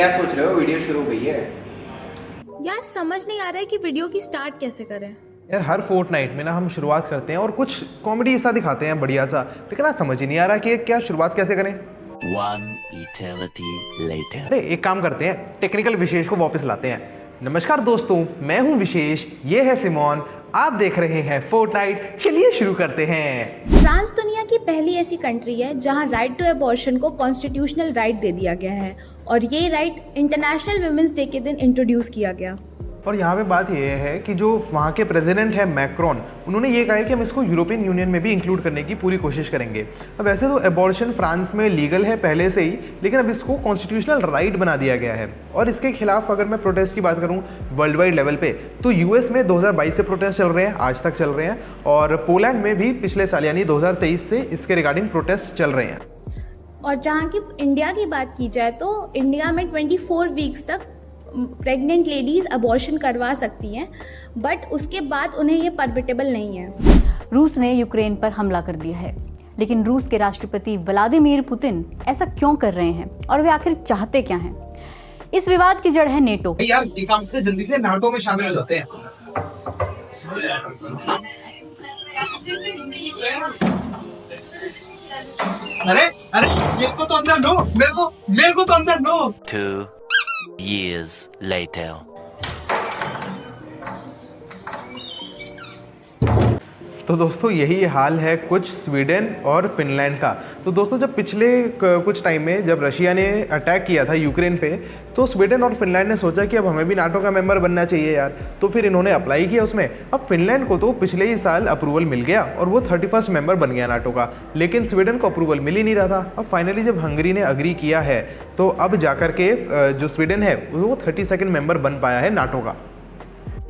क्या सोच रहे हो? वीडियो शुरू हो गई है। यार समझ नहीं आ रहा है कि वीडियो की स्टार्ट कैसे करें। यार हर फोर्टनाइट में ना हम शुरुआत करते हैं और कुछ कॉमेडी ऐसा दिखाते हैं बढ़िया सा, लेकिन ना समझ ही नहीं आ रहा कि क्या शुरुआत कैसे करें। One eternity later. अरे एक काम करते हैं, टेक्निकल विशेष को वापस लाते हैं। नमस्कार दोस्तों, मैं हूं विशेष, ये है सिमोन, आप देख रहे हैं फोर्टनाइट। चलिए शुरू करते हैं। फ्रांस दुनिया की पहली ऐसी कंट्री है जहां राइट टू एबॉर्शन को कॉन्स्टिट्यूशनल राइट दे दिया गया है और ये राइट इंटरनेशनल वुमेन्स डे के दिन इंट्रोड्यूस किया गया। और यहाँ पे बात यह है कि जो वहाँ के प्रेसिडेंट है मैक्रोन, उन्होंने ये कहा है कि हम इसको यूरोपियन यूनियन में भी इंक्लूड करने की पूरी कोशिश करेंगे। अब वैसे तो एबॉर्शन फ्रांस में लीगल है पहले से ही, लेकिन अब इसको कॉन्स्टिट्यूशनल राइट बना दिया गया है। और इसके खिलाफ अगर मैं प्रोटेस्ट की बात करूँ वर्ल्ड वाइड लेवल पे, तो यूएस में 2022 से प्रोटेस्ट चल रहे हैं, आज तक चल रहे हैं, और पोलैंड में भी पिछले साल यानी 2023 से इसके रिगार्डिंग प्रोटेस्ट चल रहे हैं। और जहां की इंडिया की बात की जाए तो इंडिया में 24 वीक्स तक प्रेग्नेंट लेडीज अबॉर्शन करवा सकती हैं, बट उसके बाद उन्हें ये परमिटेबल नहीं है। रूस ने यूक्रेन पर हमला कर दिया है, लेकिन रूस के राष्ट्रपति व्लादिमीर पुतिन ऐसा क्यों कर रहे हैं और वे आखिर चाहते क्या हैं? इस विवाद की जड़ है नेटो। यार ये काम करते जल्दी से नाटो में शामिल हो जाते हैं। अरे अरे मेरे को तो अंदर लो, मेरे को तो अंदर लो। 2 years later. तो दोस्तों यही हाल है कुछ स्वीडन और फिनलैंड का। तो दोस्तों जब पिछले कुछ टाइम में जब रशिया ने अटैक किया था यूक्रेन पे, तो स्वीडन और फिनलैंड ने सोचा कि अब हमें भी नाटो का मेंबर बनना चाहिए यार। तो फिर इन्होंने अप्लाई किया उसमें। अब फिनलैंड को तो पिछले ही साल अप्रूवल मिल गया और वो 31st मेंबर बन गया नाटो का, लेकिन स्वीडन को अप्रूवल मिल ही नहीं रहा था। अब फाइनली जब हंगरी ने अग्री किया है, तो अब जाकर के जो स्वीडन है वो 32nd मेंबर बन पाया है नाटो का।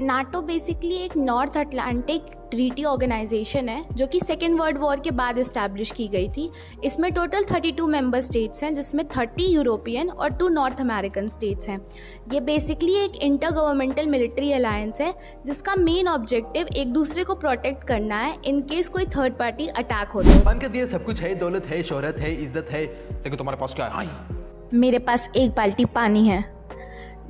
नाटो बेसिकली एक नॉर्थ अटलांटिक ट्रीटी ऑर्गेनाइजेशन है जो कि सेकेंड वर्ल्ड वॉर के बाद इस्टेब्लिश की गई थी। इसमें टोटल 32 मेंबर स्टेट्स हैं, जिसमें 30 यूरोपियन और 2 नॉर्थ अमेरिकन स्टेट्स हैं। ये बेसिकली एक इंटर गवर्नमेंटल मिलिट्री अलायंस है जिसका मेन ऑब्जेक्टिव एक दूसरे को प्रोटेक्ट करना है इन केस कोई थर्ड पार्टी अटैक हो। मान के दिए सब कुछ है, दौलत है, शोहरत है, इज्जत है, लेकिन तुम्हारे पास क्या है? मेरे पास एक बाल्टी पानी है।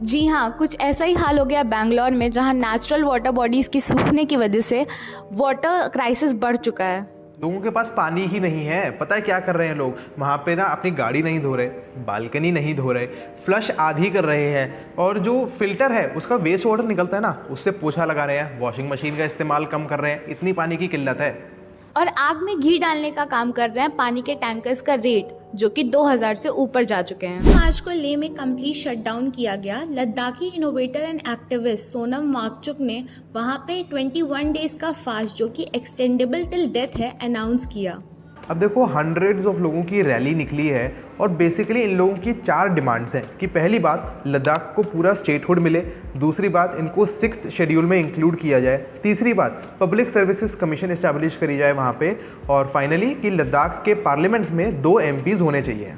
जी हाँ, कुछ ऐसा ही हाल हो गया बेंगलोर में, जहाँ नेचुरल वाटर बॉडीज़ की सूखने की वजह से वाटर क्राइसिस बढ़ चुका है। लोगों के पास पानी ही नहीं है। पता है क्या कर रहे हैं लोग? वहाँ पे ना अपनी गाड़ी नहीं धो रहे, बालकनी नहीं धो रहे, फ्लश आधी कर रहे हैं, और जो फिल्टर है उसका वेस्ट वाटर निकलता है ना, उससे पोछा लगा रहे हैं, वॉशिंग मशीन का इस्तेमाल कम कर रहे हैं। इतनी पानी की किल्लत है। और आग में घी डालने का काम कर रहे हैं पानी के टैंकर्स का रेट, जो कि 2000 से ऊपर जा चुके हैं। मार्च को लेह में कंप्लीट शटडाउन किया गया। Ladakhi innovator and activist Sonam Wangchuk ने वहां पे 21 डेज का फास्ट, जो कि एक्सटेंडेबल टिल डेथ है, अनाउंस किया। अब देखो हंड्रेड्स ऑफ लोगों की रैली निकली है और बेसिकली इन लोगों की 4 डिमांड्स हैं कि पहली बात लद्दाख को पूरा स्टेटहुड मिले, दूसरी बात इनको 6th शेड्यूल में इंक्लूड किया जाए, तीसरी बात पब्लिक सर्विसेज कमीशन इस्टेब्लिश करी जाए वहाँ पे, और फाइनली कि लद्दाख के पार्लियामेंट में 2 MPs होने चाहिए।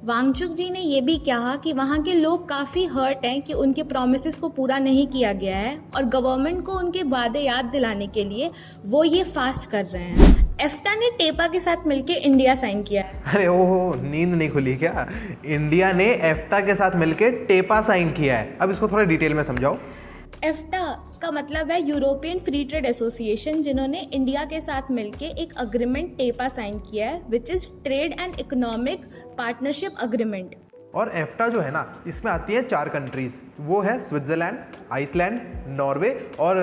वांगचुक जी ने यह भी कहा कि वहाँ के लोग काफ़ी हर्ट हैं कि उनके प्रोमिसेस को पूरा नहीं किया गया है और गवर्नमेंट को उनके वादे याद दिलाने के लिए वो ये फास्ट कर रहे हैं। एफ्टा ने टेपा के साथ मिलकर इंडिया साइन किया है। अरे ओहो, नींद नहीं खुली क्या? इंडिया ने एफ्टा के साथ मिलकर टेपा साइन किया है। अब इसको थोड़ा डिटेल में समझाओ। एफ्टा का मतलब है यूरोपियन फ्री ट्रेड एसोसिएशन, जिन्होंने इंडिया के साथ मिलकर एक अग्रीमेंट टेपा साइन किया है, which is trade and economic partnership agreement. और एफ्टा जो है ना, इसमें आती हैं 4 कंट्रीज, वो है स्विट्जरलैंड, आइसलैंड, नॉर्वे और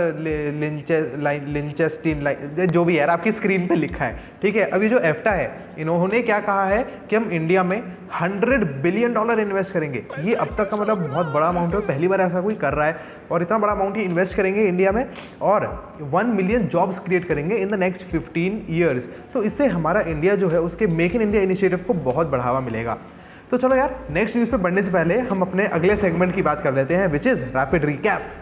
लिंचेस्टीन, जो भी है आपकी स्क्रीन पे लिखा है, ठीक है। अभी जो एफ्टा है, इन्होंने क्या कहा है कि हम इंडिया में $100 बिलियन इन्वेस्ट करेंगे। ये अब तक का मतलब बहुत बड़ा अमाउंट है, पहली बार ऐसा कोई कर रहा है, और इतना बड़ा अमाउंट ही इन्वेस्ट करेंगे इंडिया में, और 1 मिलियन जॉब्स क्रिएट करेंगे इन द नेक्स्ट 15 ईयर्स। तो इससे हमारा इंडिया जो है उसके मेक इन इंडिया इनिशिएटिव को बहुत बढ़ावा मिलेगा। तो चलो यार, नेक्स्ट न्यूज़ पे बढ़ने से पहले हम अपने अगले सेगमेंट की बात कर लेते हैं, which is rapid recap.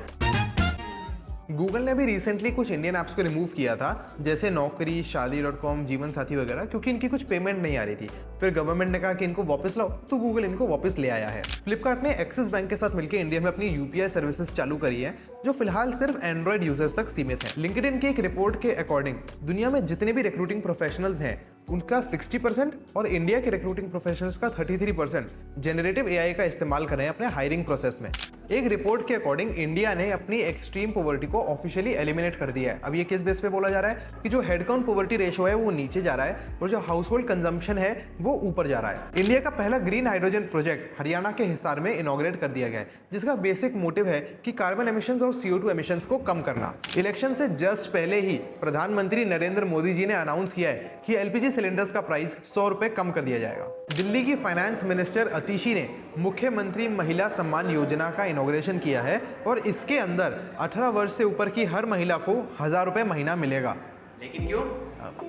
Google ने भी रिसेंटली कुछ इंडियन ऐप्स को रिमूव किया था, जैसे नौकरी, शादी.com, जीवन साथी वगैरह, क्योंकि इनकी कुछ पेमेंट नहीं आ रही थी। फिर गवर्नमेंट ने कहा कि इनको वापस लाओ, तो गूगल इनको वापस ले आया है। फ्लिपकार्ट ने एक्सिस बैंक के साथ मिलकर इंडिया में अपनी UPI सर्विसेज चालू करी है, जो फिलहाल सिर्फ एंड्रॉइड यूजर्स तक सीमित है। लिंक्डइन की एक रिपोर्ट के अकॉर्डिंग दुनिया में जितने भी रिक्रूटिंग प्रोफेशनल्स हैं उनका 60% और इंडिया के रिक्रूटिंग प्रोफेशनल्स का 33% जनरेटिव एआई का इस्तेमाल कर रहे हैं अपने हायरिंग प्रोसेस में। एक रिपोर्ट के अकॉर्डिंग इंडिया ने अपनी एक्सट्रीम पॉवर्टी को ऑफिशियली एलिमिनेट कर दिया है। अब ये किस बेस पे बोला जा रहा है कि जो हेडकाउंट पॉवर्टी रेशो है वो नीचे जा रहा है और जो हाउस होल्ड कंजम्पशन है वो ऊपर जा रहा है। इंडिया का पहला ग्रीन हाइड्रोजन प्रोजेक्ट हरियाणा के हिसार में इनॉग्रेट कर दिया गया है, जिसका बेसिक मोटिव है कि कार्बन एमिशंस और CO2 एमिशंस को कम करना। इलेक्शन से जस्ट पहले ही प्रधानमंत्री नरेंद्र मोदी जी ने अनाउंस किया है कि LPG सिलेंडर्स का प्राइस 100 रुपए कम कर दिया जाएगा। दिल्ली की फाइनेंस मिनिस्टर अतिशी ने मुख्यमंत्री महिला सम्मान योजना का इनॉग्रेशन किया है और इसके अंदर 18 वर्ष से ऊपर की हर महिला को 1000 रुपए महीना मिलेगा। लेकिन क्यों?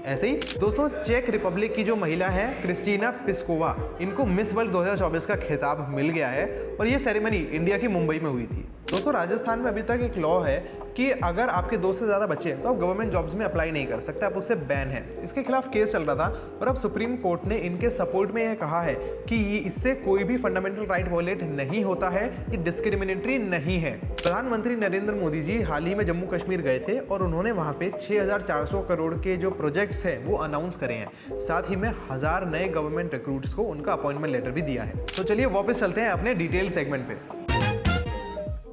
ऐसे ही दोस्तों, चेक रिपब्लिक की जो महिला है क्रिस्टीना पिस्कोवा, इनको मिस वर्ल्ड 2024 का खिताब मिल गया है और ये सेरेमनी इंडिया की मुंबई में हुई थी। दोस्तों, राजस्थान में अभी तक एक लॉ है कि अगर आपके 2 से ज़्यादा बच्चे हैं तो आप गवर्नमेंट जॉब्स में अप्लाई नहीं कर सकते, आप उससे बैन है। इसके खिलाफ केस चल रहा था और अब सुप्रीम कोर्ट ने इनके सपोर्ट में यह कहा है कि इससे कोई भी फंडामेंटल राइट वॉयलेट नहीं होता है, ये डिस्क्रिमिनेटरी नहीं है। प्रधानमंत्री नरेंद्र मोदी जी हाल ही में जम्मू कश्मीर गए थे और उन्होंने वहाँ पे 6400 करोड़ के जो प्रोजेक्ट्स हैं वो अनाउंस करे हैं। साथ ही में 1000 नए गवर्नमेंट रिक्रूट्स को उनका अपॉइंटमेंट लेटर भी दिया है। तो चलिए वापस चलते हैं अपने डिटेल सेगमेंट पे।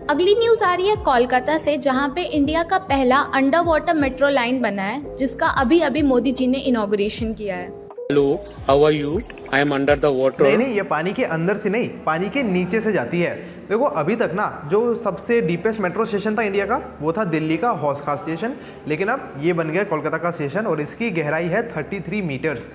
अगली न्यूज आ रही है कोलकाता से, जहां पे इंडिया का पहला अंडर वाटर मेट्रो लाइन बना है, जिसका अभी मोदी जी ने इनॉग्रेशन किया है। Hello, how are you? I am under the water. नहीं, ये पानी के अंदर से नहीं, पानी के नीचे से जाती है। देखो, अभी तक ना जो सबसे डीपेस्ट मेट्रो स्टेशन था इंडिया का वो था दिल्ली का हौस खास स्टेशन, लेकिन अब ये बन गया कोलकाता का स्टेशन और इसकी गहराई है 33 मीटर्स।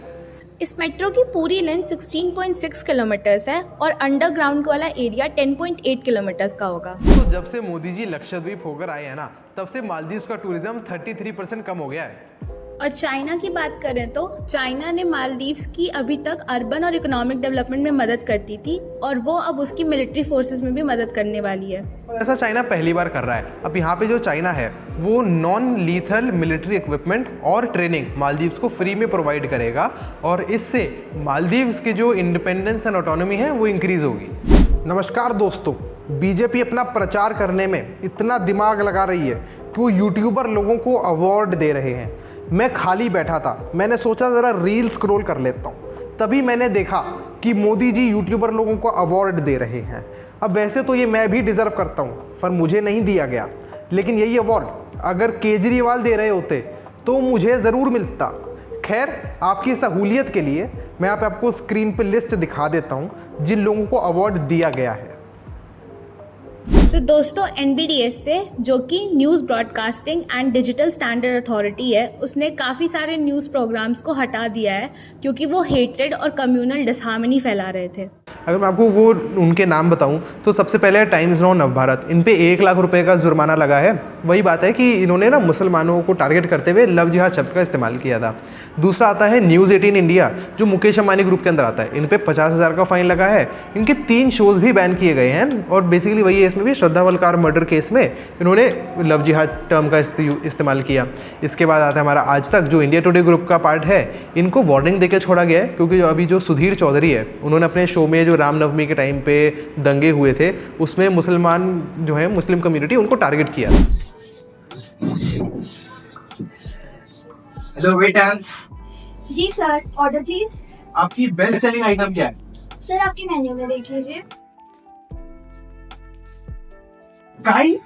इस मेट्रो की पूरी लेंथ 16.6 किलोमीटर्स है और अंडरग्राउंड वाला एरिया 10.8 किलोमीटर्स का होगा। तो जब से मोदी जी लक्षद्वीप होकर आए हैं ना, तब से मालदीव का टूरिज्म 33% कम हो गया है। और चाइना की बात करें तो चाइना ने मालदीव्स की अभी तक अर्बन और इकोनॉमिक डेवलपमेंट में मदद करती थी और वो अब उसकी मिलिट्री फोर्सेस में भी मदद करने वाली है। और ऐसा चाइना पहली बार कर रहा है। अब यहाँ पे जो चाइना है वो नॉन लीथल मिलिट्री इक्विपमेंट और ट्रेनिंग मालदीव्स को फ्री में प्रोवाइड करेगा और इससे मालदीव्स की जो इंडिपेंडेंस एंड ऑटोनॉमी है वो इंक्रीज होगी। नमस्कार दोस्तों, बीजेपी अपना प्रचार करने में इतना दिमाग लगा रही है कि वो यूट्यूबर लोगों को अवार्ड दे रहे हैं। मैं खाली बैठा था, मैंने सोचा ज़रा रील स्क्रॉल कर लेता हूँ, तभी मैंने देखा कि मोदी जी यूट्यूबर लोगों को अवार्ड दे रहे हैं। अब वैसे तो ये मैं भी डिज़र्व करता हूँ, पर मुझे नहीं दिया गया, लेकिन यही अवार्ड अगर केजरीवाल दे रहे होते तो मुझे ज़रूर मिलता। खैर, आपकी सहूलियत के लिए मैं यहाँ पे आपको स्क्रीन पे लिस्ट दिखा देता हूँ जिन लोगों को अवार्ड दिया गया है। तो दोस्तों, NBDS से, जो कि news broadcasting and digital standard authority है, उसने काफ़ी सारे न्यूज़ प्रोग्राम्स को हटा दिया है क्योंकि वो हेट्रेड और कम्युनल डिसहार्मनी फैला रहे थे। अगर मैं आपको वो उनके नाम बताऊं तो सबसे पहले है टाइम्स नाउ नवभारत, इन पे 1 लाख रुपए का जुर्माना लगा है। वही बात है कि इन्होंने ना मुसलमानों को टारगेट करते हुए लव जिहाद शब्द का इस्तेमाल किया था। दूसरा आता है न्यूज़ 18 इंडिया, जो मुकेश अंबानी ग्रुप के अंदर आता है। इन पे 50,000 का फाइन लगा है। इनके 3 शोज़ भी बैन किए गए हैं और बेसिकली वही है, इसमें भी श्रद्धा वलकार मर्डर केस में इन्होंने लव जिहाद टर्म का इस्तेमाल किया। इसके बाद आता है हमारा आज तक, जो इंडिया टुडे ग्रुप का पार्ट है। इनको वार्निंग देकर छोड़ा गया है क्योंकि अभी जो सुधीर चौधरी है, उन्होंने अपने शो में जो रामनवमी के टाइम पे दंगे हुए थे उसमें मुसलमान जो है, मुस्लिम कम्युनिटी, उनको टारगेट किया। हेलो वेटर, जी सर, ऑर्डर प्लीज। आपकी बेस्ट सेलिंग आइटम क्या है? सर, आपके मेन्यू में देख लीजिए। काई?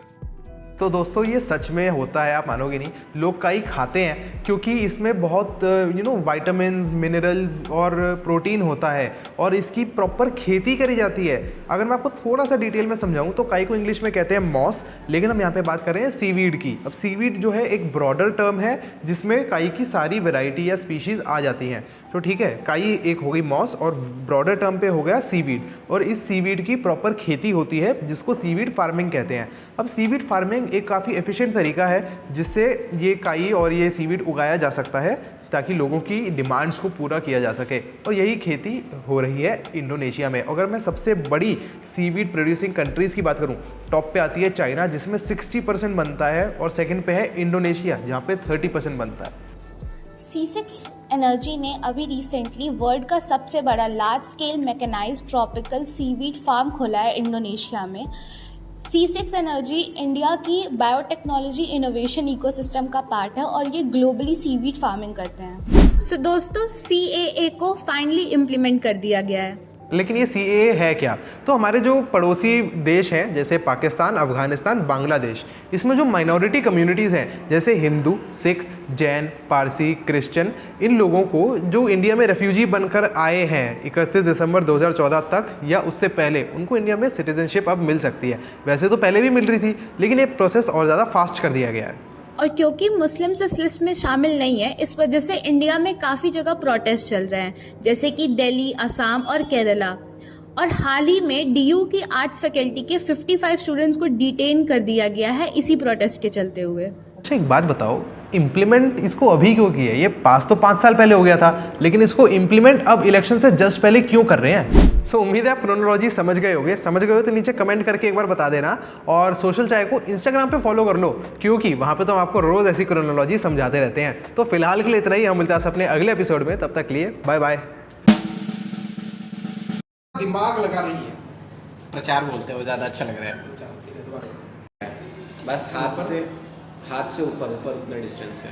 तो दोस्तों, ये सच में होता है, आप मानोगे नहीं। लोग काई खाते हैं क्योंकि इसमें बहुत विटामिन्स, मिनरल्स और प्रोटीन होता है और इसकी प्रॉपर खेती करी जाती है। अगर मैं आपको थोड़ा सा डिटेल में समझाऊं तो काई को इंग्लिश में कहते हैं मॉस, लेकिन हम यहाँ पे बात कर रहे हैं सीवीड की। अब सीवीड जो है एक ब्रॉडर टर्म है जिसमें काई की सारी वेराइटी या स्पीशीज़ आ जाती हैं। तो ठीक है, काई एक हो गई मॉस और ब्रॉडर टर्म पे हो गया सीवीड, और इस सीवीड की प्रॉपर खेती होती है जिसको सीवीड फार्मिंग कहते हैं। अब सीवीड फार्मिंग एक काफ़ी एफिशिएंट तरीका है जिससे ये काई और ये सीवीड उगाया जा सकता है ताकि लोगों की डिमांड्स को पूरा किया जा सके, और यही खेती हो रही है इंडोनेशिया में। अगर मैं सबसे बड़ी सीवीड प्रोड्यूसिंग कंट्रीज़ की बात करूं, टॉप पे आती है चाइना जिसमें 60% बनता है, और सेकंड पे है इंडोनेशिया जहां पे 30% बनता है। C6 एनर्जी ने अभी रिसेंटली वर्ल्ड का सबसे बड़ा large scale mechanised tropical seaweed farm खोला है इंडोनेशिया में। C6 एनर्जी इंडिया की बायोटेक्नोलॉजी इनोवेशन इकोसिस्टम का पार्ट है और ये ग्लोबली सीवीड फार्मिंग करते हैं। सो दोस्तों, CAA को फाइनली इम्प्लीमेंट कर दिया गया है। लेकिन ये CAA है क्या? तो हमारे जो पड़ोसी देश हैं जैसे पाकिस्तान, अफगानिस्तान, बांग्लादेश, इसमें जो माइनॉरिटी कम्युनिटीज़ हैं जैसे हिंदू, सिख, जैन, पारसी, क्रिश्चियन, इन लोगों को जो इंडिया में रेफ्यूजी बनकर आए हैं 31 दिसंबर 2014 तक या उससे पहले, उनको इंडिया में सिटीजनशिप अब मिल सकती है। वैसे तो पहले भी मिल रही थी, लेकिन ये प्रोसेस और ज़्यादा फास्ट कर दिया गया है। और क्योंकि मुस्लिम्स इस लिस्ट में शामिल नहीं है, इस वजह से इंडिया में काफ़ी जगह प्रोटेस्ट चल रहे हैं, जैसे कि दिल्ली, असम और केरला। और हाल ही में DU की आर्ट्स फैकल्टी के 55 स्टूडेंट्स को डिटेन कर दिया गया है इसी प्रोटेस्ट के चलते हुए। अच्छा, एक बात बताओ, इम्प्लीमेंट इसको अभी क्यों किया? ये पास तो 5 साल पहले हो गया था, लेकिन इसको इम्प्लीमेंट अब इलेक्शन से जस्ट पहले क्यों कर रहे हैं? सो उम्मीद है आप क्रोनोलॉजी समझ गए होगे। समझ गए हो तो नीचे कमेंट करके एक बार बता देना, और सोशल चाय को इंस्टाग्राम पे फॉलो कर लो, क्योंकि वहाँ पे तो हम आपको रोज़ ऐसी क्रोनोलॉजी समझाते रहते हैं। तो फिलहाल के लिए इतना ही, हम मिलते हैं अपने अगले एपिसोड में, तब तक के लिए बाय बाय। दिमाग लगा रही है। प्रचार बोलते हो, ज़्यादा अच्छा लग रहा है। बस हाथ से ऊपर उतना डिस्टेंस है।